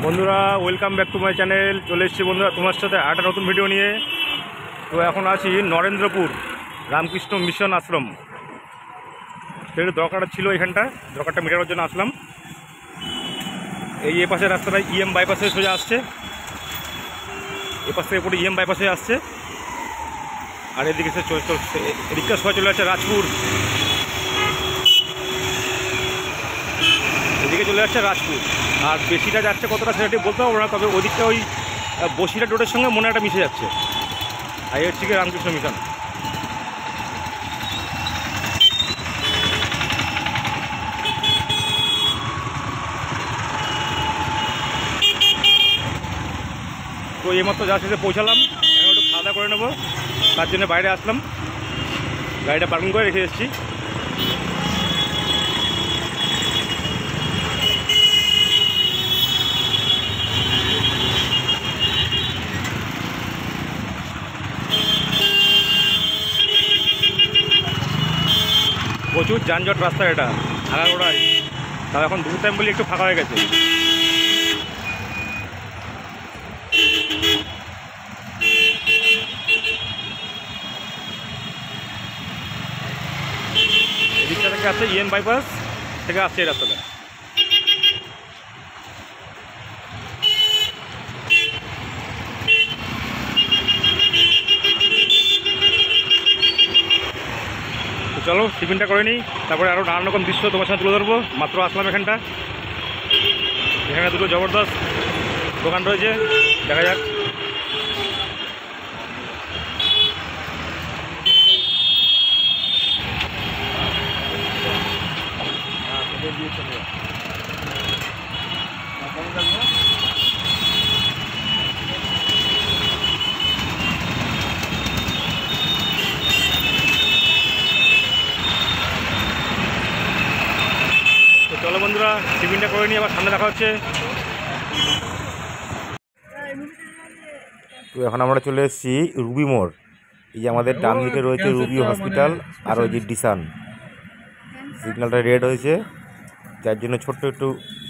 বন্ধুরা welcome back to my channel. চলে এসেছি বন্ধুরা তোমার সাথে একটা নতুন ভিডিও নিয়ে। তো এখন আছি নরেন্দ্রপুর রামকৃষ্ণ মিশন আশ্রম। সেটা দরকারটা ছিল, এখানটা দরকারটা মেটানোর জন্য আসলাম। এই পাশের রাস্তাটা ইএম বাইপাসে সোজা আসছে, এপাশ থেকে পুরো ইএম বাইপাসে আসছে। আর এদিকে এদিকটা সোজা চলে যাচ্ছে রাজপুর, এদিকে চলে যাচ্ছে রাজপুর। আর বেশিটা যাচ্ছে কতটা সেটা বলতে পারবো না, তবে ওদিকটা ওই বসিরহাট রোডের সঙ্গে মনে একটা মিশে যাচ্ছে। আর হচ্ছে কি রামকৃষ্ণ মিশন। তো এইমাত্র যা শেষে পৌঁছালাম, এখন একটু খাওয়া দাওয়া করে নেবো, তার জন্য বাইরে আসলাম, গাড়িটা পার্কিং করে রেখে এসেছি। প্রচুর যানজট রাস্তা, এটা আগাগোড়াই। তাও এখন দুপুর টাইম বলে একটু ফাঁকা হয়ে গেছে। এদিকটা থেকে আসছে ইএম বাইপাস থেকে আসছে এই রাস্তাটা। তো চলো টিফিনটা করে নিই, তারপরে আরও নানান রকম দৃশ্য তোমার সাথে তুলে ধরবো। মাত্র আসলাম এখানটা, এখানে দুটো জবরদস্ত দোকান রয়েছে, দেখা যাক। চলো বন্ধুরা টিফিনটা করে নিয়ে আবার সামনে দেখা হচ্ছে। তো এখন আমরা চলে এসেছি রুবি মোড়। এই যে আমাদের ডান দিকে রয়েছে রুবি হসপিটাল, আর ওই যে ডিসান। সিগন্যালটা রেড হয়েছে, যার জন্য ছোট্ট একটু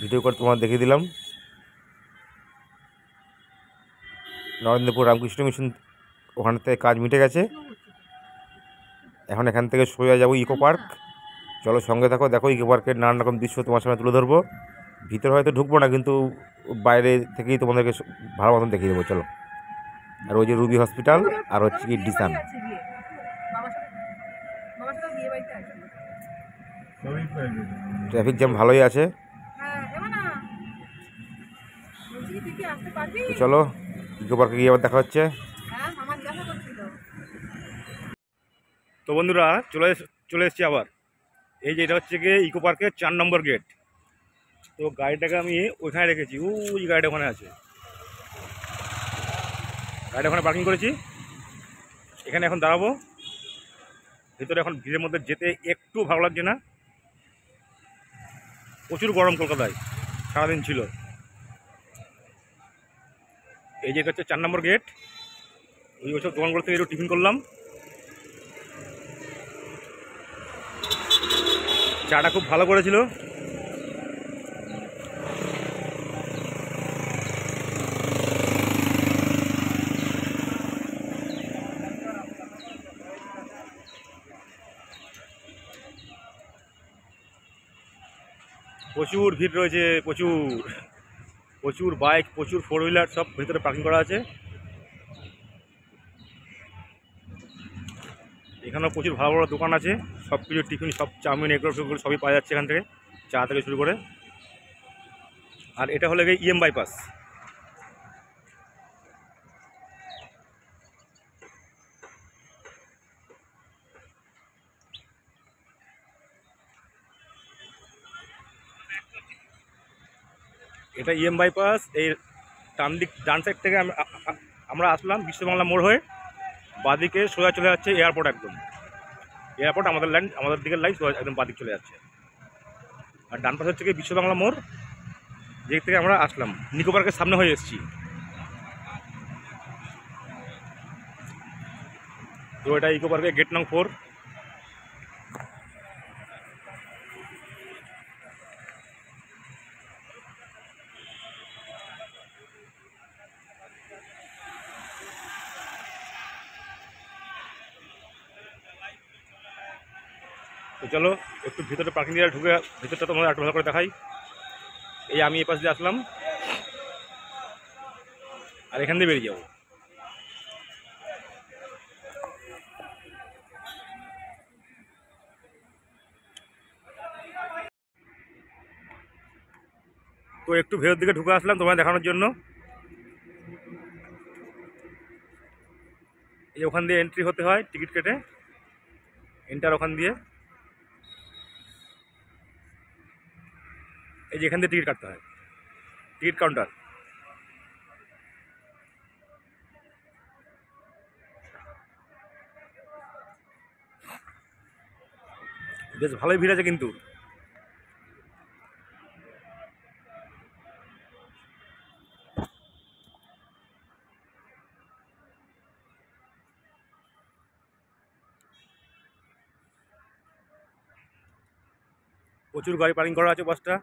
ভিডিও করে তোমার দেখিয়ে দিলাম। নরেন্দ্রপুর রামকৃষ্ণ মিশন ওখান থেকে কাজ মিটে গেছে। এখন এখান থেকে সোজা যাবো ইকো পার্ক। চলো সঙ্গে থাকো, দেখো ইকো পার্কের নানান রকম দৃশ্য তোমার সামনে তুলে ধরবো। ভিতরে হয়তো ঢুকবো না, কিন্তু বাইরে থেকেই তোমাদেরকে ভালো মতন দেখিয়ে দেবো। চলো। আর ওই যে রুবি হসপিটাল, আর হচ্ছে কি ডিসান। ট্রাফিক জ্যাম ভালোই আছে। তো চলো ইকো পার্কে গিয়ে আবার দেখা হচ্ছে। তো বন্ধুরা চলে এসেছি আবার। এই যে এটা হচ্ছে গিয়ে ইকো পার্কের 4 নম্বর গেট। তো গাড়িটাকে আমি ওইখানে রেখেছি, ওই গাড়িটা ওখানে আছে। গাড়িটা ওখানে পার্কিং করেছি, এখানে এখন দাঁড়াবো। ভিতরে এখন ভিড়ের মধ্যে যেতে একটু ভালো লাগছে না, প্রচুর গরম কলকাতায়, সারাদিন ছিল। এই যে হচ্ছে 4 নম্বর গেট। ওইসব দোকানগুলো থেকে একটু টিফিন করলাম। চাটা খুব ভালো করেছিল। প্রচুর ভিড় রয়েছে, প্রচুর প্রচুর বাইক, প্রচুর 4 হুইলার সব ভিতরে পার্কিং করা আছে। এখানেও প্রচুর ভালো বড় দোকান আছে, সব কিছু টিফিন, সব চাউমিন, এগরোল ফেগরোল সবই পাওয়া যাচ্ছে এখান থেকে, চা থেকে শুরু করে। আর এটা হলো গিয়ে ইএম বাইপাস। এটা ইএম বাইপাস। এই ডান সাইড থেকে আমরা আসলাম বিশ্ববাংলা মোড় হয়ে, বাঁদিকে সোজা চলে যাচ্ছে এয়ারপোর্ট। একদম এয়ারপোর্ট আমাদের দিকের লাইন সোজা একদম বাঁদিক চলে যাচ্ছে। আর ডান পাশে হচ্ছে গিয়ে বিশ্ববাংলা মোড়, যেদিক থেকে আমরা আসলাম। নিকো পার্কের সামনে হয়ে এসেছি। তো এটা ইকো পার্কের গেট নং 4। তো চলো একটু ভিতরে পার্কিং এরিয়া ঢুকে ভিতরটা তোমাদের একটু ভালো করে দেখাই। এই আমি এ পাশ দিয়ে আসলাম আর এখান দিয়ে বেরিয়ে যাবো। তো একটু ভেতর দিকে ঢুকে আসলাম তোমায় দেখানোর জন্য। এই ওখান দিয়ে এন্ট্রি হতে হয় টিকিট কেটে, এন্টার ওখান দিয়ে। এই যে এখান দিয়ে টিকিট কাটতে হয়, টিকিট কাউন্টার। বেশ ভালোই ভিড় আছে কিন্তু। প্রচুর গাড়ি পার্কিং করা আছে বাসটা,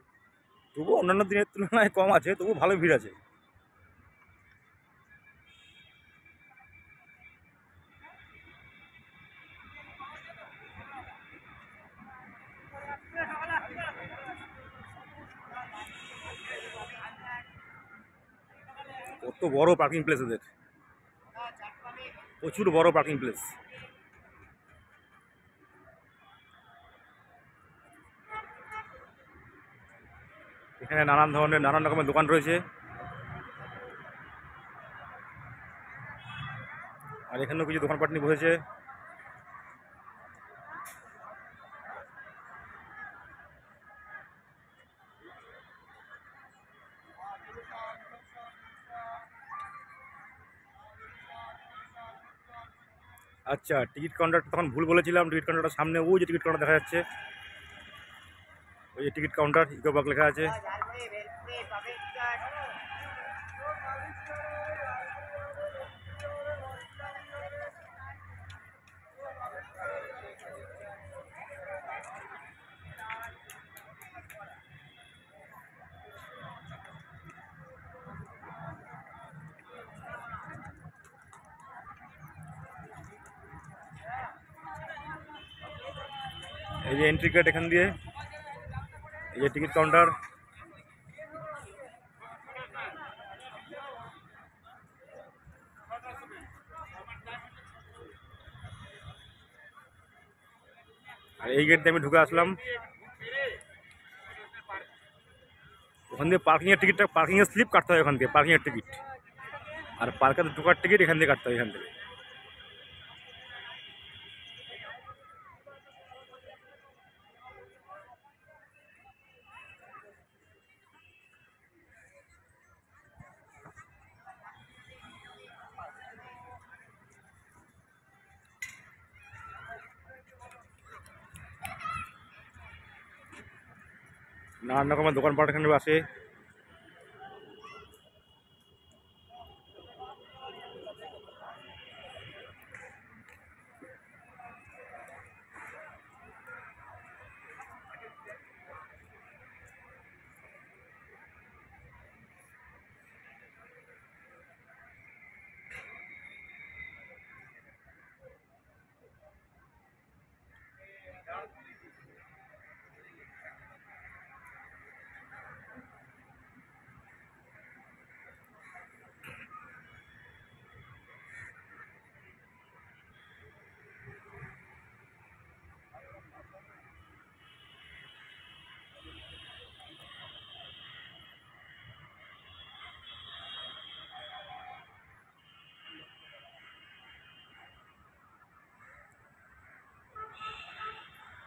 তবুও অন্যান্য দিনের তুলনায় কম আছে, তবু ভালো ভিড় আছে। কত বড় পার্কিং প্লেস এদের, প্রচুর বড় পার্কিং প্লেস। এখানে নানান ধরনের নানান রকমের দোকান রয়েছে। আর এখানেও কিছু দোকানপাট নিয়ে বসেছে। আচ্ছা, টিকিট কাউন্টারটা তখন ভুল বলেছিলাম। টিকিট কাউন্টারটা সামনে, ওই যে টিকিট কাউন্টার দেখা যাচ্ছে, ওই যে টিকিট কাউন্টার ইকো পার্ক লেখা আছে। এই যে এন্ট্রি গেট এখান দিয়ে, এই যে টিকিট কাউন্টার। আর এই গেট দিয়ে আমি ঢুকে আসলাম। ওখান দিয়ে পার্কিংয়ের টিকিটটা, পার্কিংয়ের স্লিপ কাটতে হয় ওখান থেকে, পার্কিংয়ের টিকিট। আর পার্কে ঢোকার টিকিট এখান থেকে কাটতে হয়, এখান থেকে। নানান রকমের দোকানপাট এখানে আছে।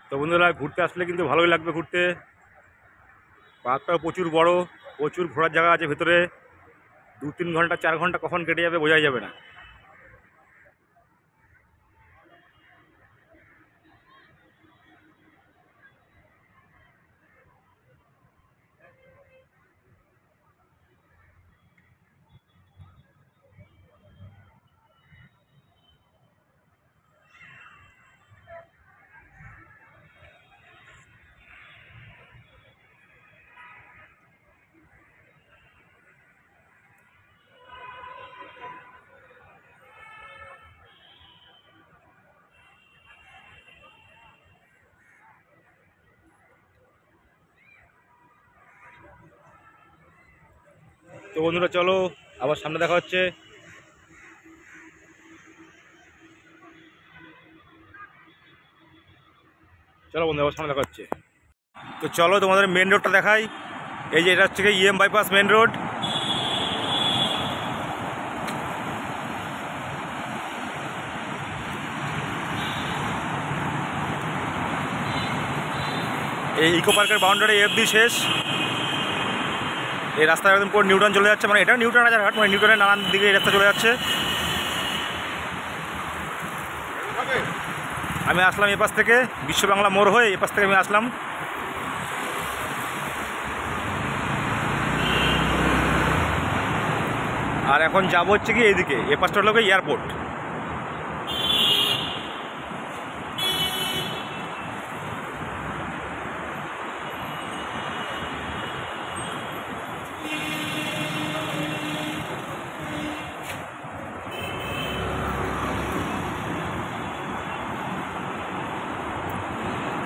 তো বন্ধুরা, ঘুরতে আসলে কিন্তু ভালোই লাগবে ঘুরতে। পার্কটাও প্রচুর বড়, প্রচুর ঘোরার জায়গা আছে ভেতরে। 2-3 ঘন্টা 4 ঘন্টা কখন কেটে যাবে বোঝাই যাবে না। তো বন্ধুরা চলো আবার সামনে দেখা হচ্ছে। চলো বন্ধু আবার সামনে দেখা হচ্ছে। তো চলো তোমাদের মেন রোডটা দেখাই। এই যে এটা হচ্ছে ইএম বাইপাস মেন রোড। এই ইকো পার্কের বাউন্ডারি এফডি শেষ। এই রাস্তায় একদম পুরো নিউটন চলে যাচ্ছে, মানে এটা নিউটন রাজারহাট, মানে নিউটনের নানান দিকে এই রাস্তা চলে যাচ্ছে। আমি আসলাম এপাশ থেকে, বিশ্ব বাংলা মোড় হয়ে এপাশ থেকে আমি আসলাম। আর এখন যাবো হচ্ছে কি এইদিকে, এপাশটা হলো এয়ারপোর্ট।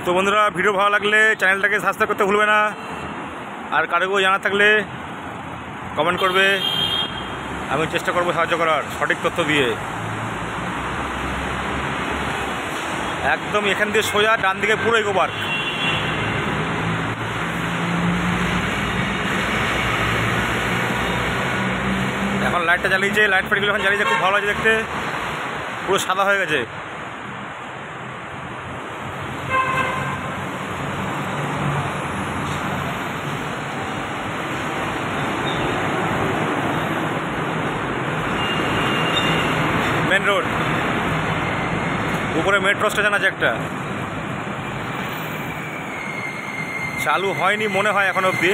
তো বন্ধুরা ভিডিও ভালো লাগলে চ্যানেলটাকে সাবস্ক্রাইব করতে ভুলবে না। আর কারো জানা থাকলে কমেন্ট করবে, আমি চেষ্টা করবো সাহায্য করার সঠিক তথ্য দিয়ে। একদম এখান দিয়ে সোজা ডান দিকে পুরো ইকো পার্ক। এখন লাইটটা জ্বালিয়েছে, লাইট ফাইটগুলো এখন জ্বালিয়েছে, খুব ভালো লাগছে দেখতে, পুরো সাদা হয়ে গেছে। মেন রোড, উপরে মেট্রো স্টেশন আছে একটা, চালু হয়নি মনে হয় এখন অবধি।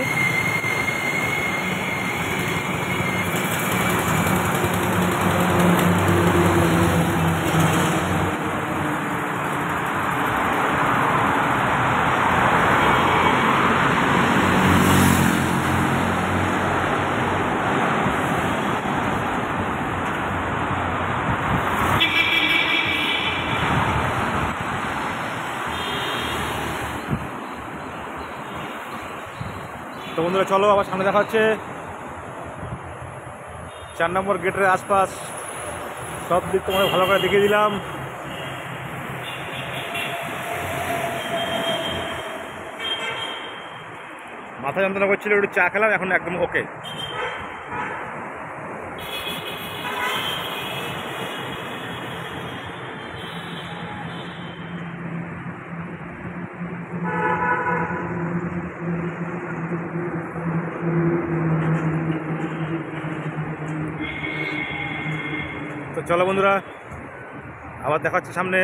তো বন্ধুরা চলো আবার সামনে দেখা হচ্ছে। 4 নম্বর গেটের আশপাশ সব দিক তোমাকে ভালো করে দেখিয়ে দিলাম। মাথা যন্ত্রণা করছিল, একটু চা খেলাম, এখন একদম ওকে। তো চলো বন্ধুরা আবার দেখা হচ্ছে সামনে।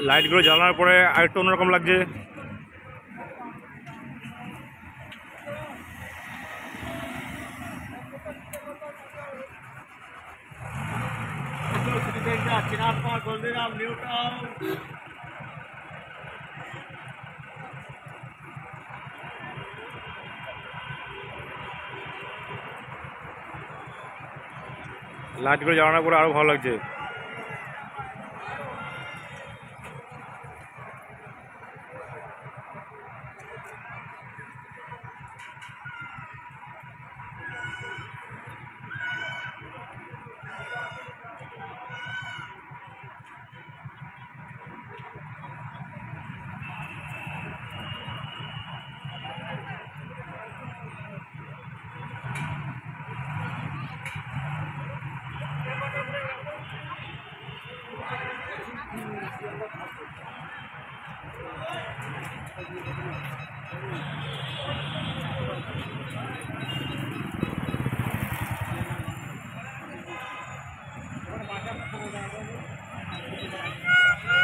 লাইটগুলো জ্বালানোর পরে আরেকটু অন্যরকম লাগছে। লাইটগুলো জ্বালানোর পরে আরো ভালো লাগছে।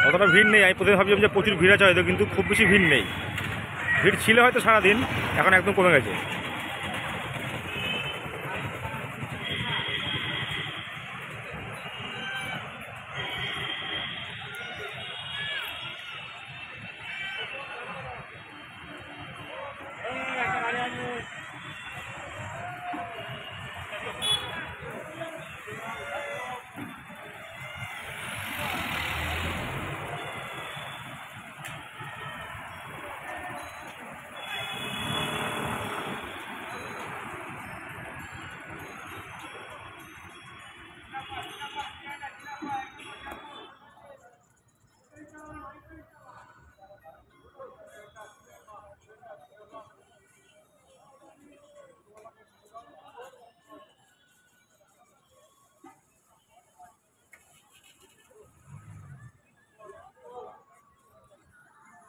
অতটা ভিড় নেই। আমি প্রথমে ভাবছিলাম যে প্রচুর ভিড় আছে হয়তো, কিন্তু খুব বেশি ভিড় নেই। ভিড় ছিল হয়তো সারাদিন, এখন একদম কমে গেছে।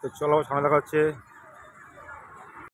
তো চলো সামনে দেখা হচ্ছে।